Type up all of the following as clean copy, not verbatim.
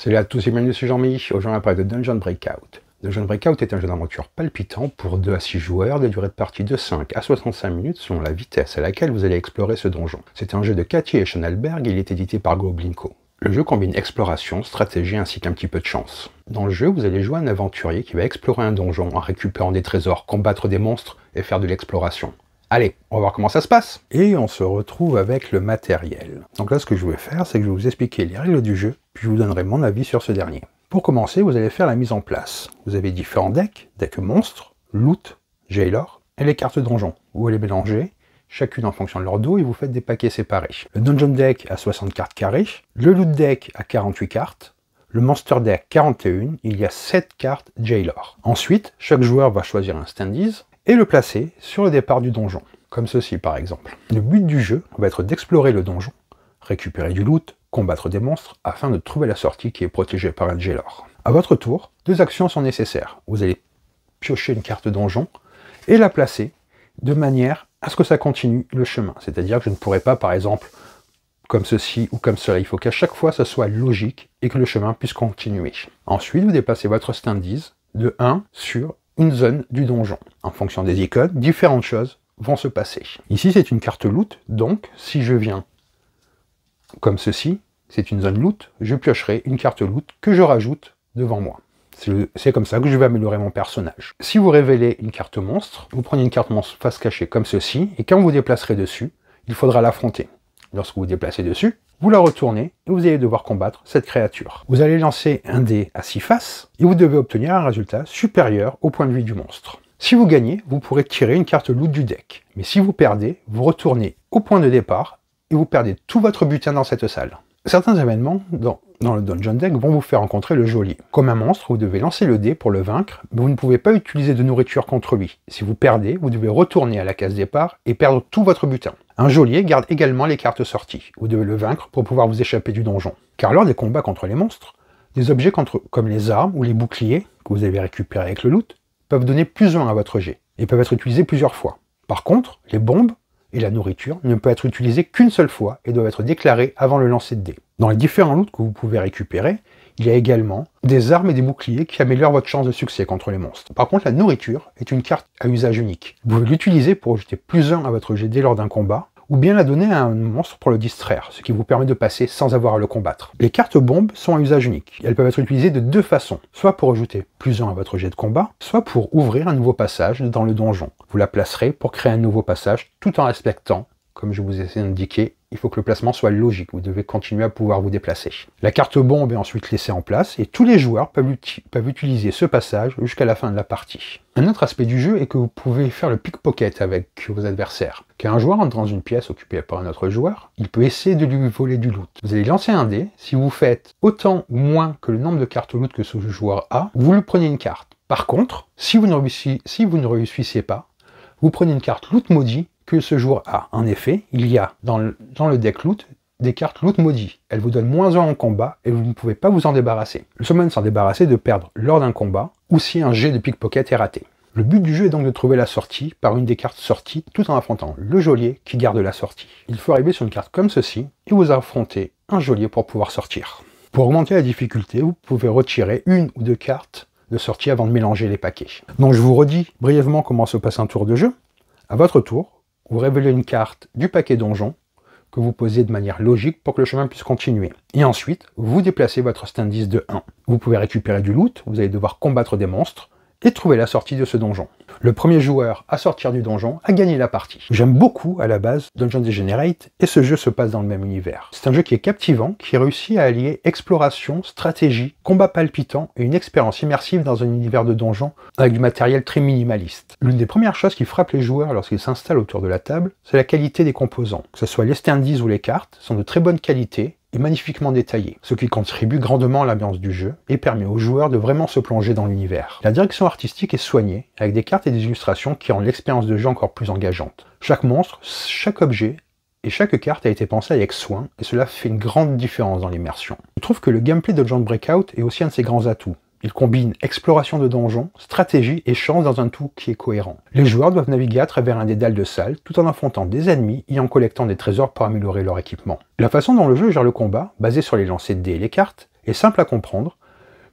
Salut à tous et bienvenue sur Jean-Mi. Aujourd'hui on va parler de Dungeon Breakout. Dungeon Breakout est un jeu d'aventure palpitant pour 2 à 6 joueurs, de durée de partie de 5 à 65 minutes selon la vitesse à laquelle vous allez explorer ce donjon. C'est un jeu de Cathy et Schonelberg et il est édité par Goblin Co. Le jeu combine exploration, stratégie ainsi qu'un petit peu de chance. Dans le jeu, vous allez jouer un aventurier qui va explorer un donjon en récupérant des trésors, combattre des monstres et faire de l'exploration. Allez, on va voir comment ça se passe. Et on se retrouve avec le matériel. Donc là, ce que je vais faire, c'est que je vais vous expliquer les règles du jeu, puis je vous donnerai mon avis sur ce dernier. Pour commencer, vous allez faire la mise en place. Vous avez différents decks, deck monstres, loot, jailor, et les cartes donjon. Vous les mélangez, chacune en fonction de leur dos, et vous faites des paquets séparés. Le dungeon deck a 60 cartes carrées, le loot deck a 48 cartes, le monster deck 41, il y a 7 cartes jailor. Ensuite, chaque joueur va choisir un standees, et le placer sur le départ du donjon, comme ceci par exemple. Le but du jeu va être d'explorer le donjon, récupérer du loot, combattre des monstres, afin de trouver la sortie qui est protégée par un jailor. A votre tour, 2 actions sont nécessaires. Vous allez piocher une carte donjon, et la placer de manière à ce que ça continue le chemin. C'est-à-dire que je ne pourrai pas, par exemple, comme ceci ou comme cela. Il faut qu'à chaque fois, ça soit logique, et que le chemin puisse continuer. Ensuite, vous déplacez votre standees de 1 sur une zone du donjon. En fonction des icônes, différentes choses vont se passer. Ici, c'est une carte loot, donc si je viens comme ceci, c'est une zone loot, je piocherai une carte loot que je rajoute devant moi. C'est comme ça que je vais améliorer mon personnage. Si vous révélez une carte monstre, vous prenez une carte monstre face cachée comme ceci, et quand vous déplacerez dessus, il faudra l'affronter. Lorsque vous déplacez dessus, vous la retournez et vous allez devoir combattre cette créature. Vous allez lancer un dé à 6 faces et vous devez obtenir un résultat supérieur au point de vue du monstre. Si vous gagnez, vous pourrez tirer une carte loot du deck. Mais si vous perdez, vous retournez au point de départ et vous perdez tout votre butin dans cette salle. Certains événements dans le Dungeon Deck vont vous faire rencontrer le geôlier. Comme un monstre, vous devez lancer le dé pour le vaincre, mais vous ne pouvez pas utiliser de nourriture contre lui. Si vous perdez, vous devez retourner à la case départ et perdre tout votre butin. Un geôlier garde également les cartes sorties. Vous devez le vaincre pour pouvoir vous échapper du donjon. Car lors des combats contre les monstres, des objets comme les armes ou les boucliers que vous avez récupérés avec le loot peuvent donner plus 1 à votre jet et peuvent être utilisés plusieurs fois. Par contre, les bombes et la nourriture ne peuvent être utilisées qu'une seule fois et doivent être déclarées avant le lancer de dés. Dans les différents loots que vous pouvez récupérer, il y a également des armes et des boucliers qui améliorent votre chance de succès contre les monstres. Par contre, la nourriture est une carte à usage unique. Vous pouvez l'utiliser pour ajouter plus 1 à votre jet de dés lors d'un combat, ou bien la donner à un monstre pour le distraire, ce qui vous permet de passer sans avoir à le combattre. Les cartes bombes sont à usage unique. Elles peuvent être utilisées de 2 façons, soit pour ajouter plus 1 à votre jet de combat, soit pour ouvrir un nouveau passage dans le donjon. Vous la placerez pour créer un nouveau passage, tout en respectant, comme je vous ai indiqué, il faut que le placement soit logique, vous devez continuer à pouvoir vous déplacer. La carte bombe est ensuite laissée en place, et tous les joueurs peuvent utiliser ce passage jusqu'à la fin de la partie. Un autre aspect du jeu est que vous pouvez faire le pickpocket avec vos adversaires. Quand un joueur entre dans une pièce occupée par un autre joueur, il peut essayer de lui voler du loot. Vous allez lancer un dé, si vous faites autant ou moins que le nombre de cartes loot que ce joueur a, vous lui prenez une carte. Par contre, si vous ne réussissez pas, vous prenez une carte loot maudit que ce joueur a. En effet, il y a dans le deck loot des cartes loot maudit. Elles vous donnent moins 1 en combat et vous ne pouvez pas vous en débarrasser. Le seul moyen de s'en débarrasser est de perdre lors d'un combat ou si un jet de pickpocket est raté. Le but du jeu est donc de trouver la sortie par une des cartes sorties tout en affrontant le geôlier qui garde la sortie. Il faut arriver sur une carte comme ceci et vous affronter un geôlier pour pouvoir sortir. Pour augmenter la difficulté, vous pouvez retirer 1 ou 2 cartes de sortie avant de mélanger les paquets. Donc je vous redis brièvement comment se passe un tour de jeu. À votre tour, vous révélez une carte du paquet donjon que vous posez de manière logique pour que le chemin puisse continuer. Et ensuite, vous déplacez votre standees de 1. Vous pouvez récupérer du loot, vous allez devoir combattre des monstres et trouver la sortie de ce donjon. Le premier joueur à sortir du donjon a gagné la partie. J'aime beaucoup à la base Dungeon Degenerate et ce jeu se passe dans le même univers. C'est un jeu qui est captivant, qui réussit à allier exploration, stratégie, combat palpitant et une expérience immersive dans un univers de donjon avec du matériel très minimaliste. L'une des premières choses qui frappe les joueurs lorsqu'ils s'installent autour de la table, c'est la qualité des composants. Que ce soit les standees ou les cartes, sont de très bonne qualité et magnifiquement détaillé, ce qui contribue grandement à l'ambiance du jeu et permet aux joueurs de vraiment se plonger dans l'univers. La direction artistique est soignée, avec des cartes et des illustrations qui rendent l'expérience de jeu encore plus engageante. Chaque monstre, chaque objet et chaque carte a été pensée avec soin, et cela fait une grande différence dans l'immersion. Je trouve que le gameplay de Dungeon Breakout est aussi un de ses grands atouts. Il combine exploration de donjons, stratégie et chance dans un tout qui est cohérent. Les joueurs doivent naviguer à travers un dédale de salles tout en affrontant des ennemis et en collectant des trésors pour améliorer leur équipement. La façon dont le jeu gère le combat, basé sur les lancers de dés et les cartes, est simple à comprendre,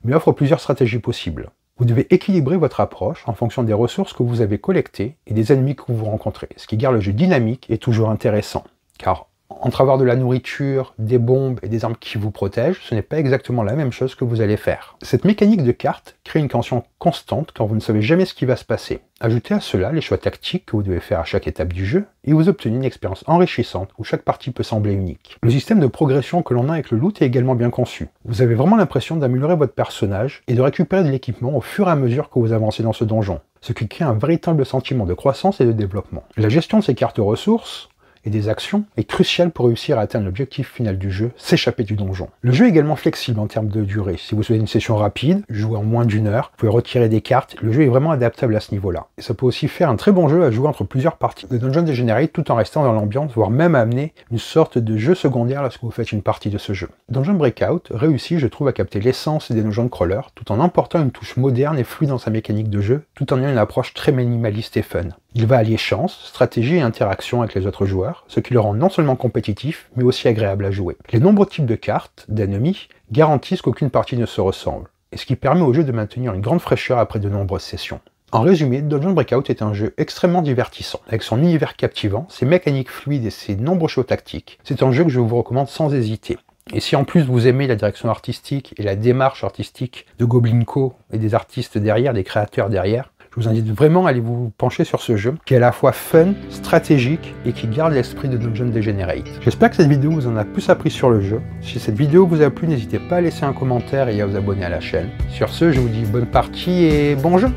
mais offre plusieurs stratégies possibles. Vous devez équilibrer votre approche en fonction des ressources que vous avez collectées et des ennemis que vous rencontrez, ce qui garde le jeu dynamique et toujours intéressant. Car entre avoir de la nourriture, des bombes et des armes qui vous protègent, ce n'est pas exactement la même chose que vous allez faire. Cette mécanique de carte crée une tension constante quand vous ne savez jamais ce qui va se passer. Ajoutez à cela les choix tactiques que vous devez faire à chaque étape du jeu, et vous obtenez une expérience enrichissante où chaque partie peut sembler unique. Le système de progression que l'on a avec le loot est également bien conçu. Vous avez vraiment l'impression d'améliorer votre personnage et de récupérer de l'équipement au fur et à mesure que vous avancez dans ce donjon, ce qui crée un véritable sentiment de croissance et de développement. La gestion de ces cartes ressources et des actions est crucial pour réussir à atteindre l'objectif final du jeu, s'échapper du donjon. Le jeu est également flexible en termes de durée. Si vous souhaitez une session rapide, jouer en moins d'1 heure, vous pouvez retirer des cartes, le jeu est vraiment adaptable à ce niveau-là. Et ça peut aussi faire un très bon jeu à jouer entre plusieurs parties de Dungeons & Degenerate tout en restant dans l'ambiance, voire même amener une sorte de jeu secondaire lorsque vous faites une partie de ce jeu. Dungeon Breakout réussit, je trouve, à capter l'essence des dungeon crawlers, tout en emportant une touche moderne et fluide dans sa mécanique de jeu, tout en ayant une approche très minimaliste et fun. Il va allier chance, stratégie et interaction avec les autres joueurs, ce qui le rend non seulement compétitif, mais aussi agréable à jouer. Les nombreux types de cartes, d'ennemis, garantissent qu'aucune partie ne se ressemble, et ce qui permet au jeu de maintenir une grande fraîcheur après de nombreuses sessions. En résumé, Dungeon Breakout est un jeu extrêmement divertissant, avec son univers captivant, ses mécaniques fluides et ses nombreux choix tactiques. C'est un jeu que je vous recommande sans hésiter. Et si en plus vous aimez la direction artistique et la démarche artistique de Goblin Co et des artistes derrière, des créateurs derrière, je vous invite vraiment à aller vous pencher sur ce jeu, qui est à la fois fun, stratégique et qui garde l'esprit de Dungeons & Degenerate. J'espère que cette vidéo vous en a plus appris sur le jeu. Si cette vidéo vous a plu, n'hésitez pas à laisser un commentaire et à vous abonner à la chaîne. Sur ce, je vous dis bonne partie et bon jeu!